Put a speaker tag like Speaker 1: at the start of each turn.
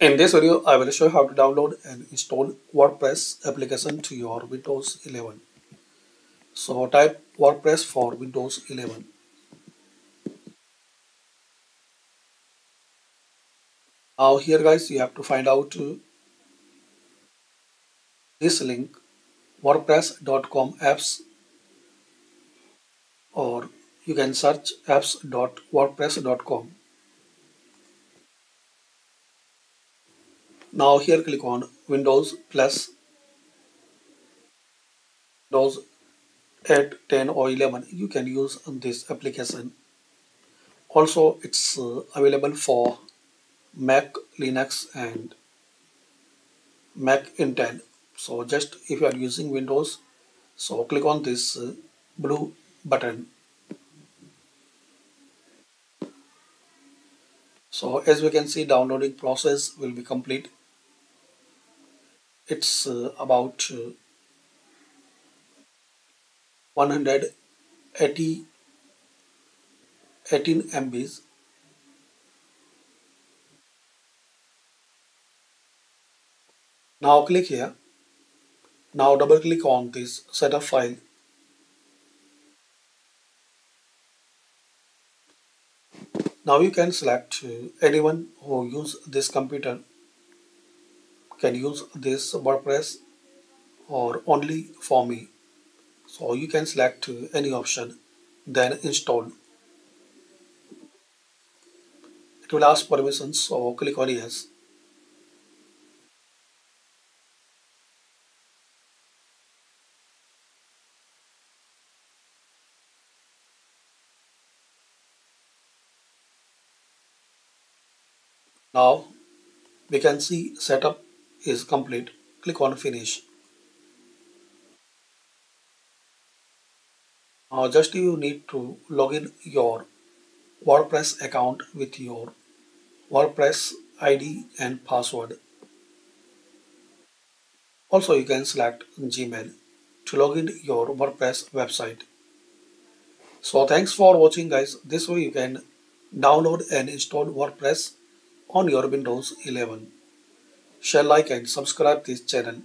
Speaker 1: In this video, I will show you how to download and install WordPress application to your Windows 11. So type WordPress for Windows 11. Now here guys, you have to find out this link wordpress.com apps, or you can search apps.wordpress.com. Now here click on Windows plus Windows 8, 10 or 11. You can use this application. Also it's available for Mac, Linux and Mac Intel. So just if you are using Windows, so click on this blue button. So as we can see, downloading process will be complete. It's about 180 18 MBs. Now click here. Now double click on this setup file. Now you can select anyone who use this computer can use this WordPress or only for me. So you can select any option, then install. It will ask permissions, so click on yes. Now we can see setup is complete. Click on finish. Now just you need to log in your WordPress account with your WordPress ID and password. Also you can select Gmail to log in your WordPress website. So thanks for watching guys. This way you can download and install WordPress on your Windows 11. Share, like and subscribe this channel.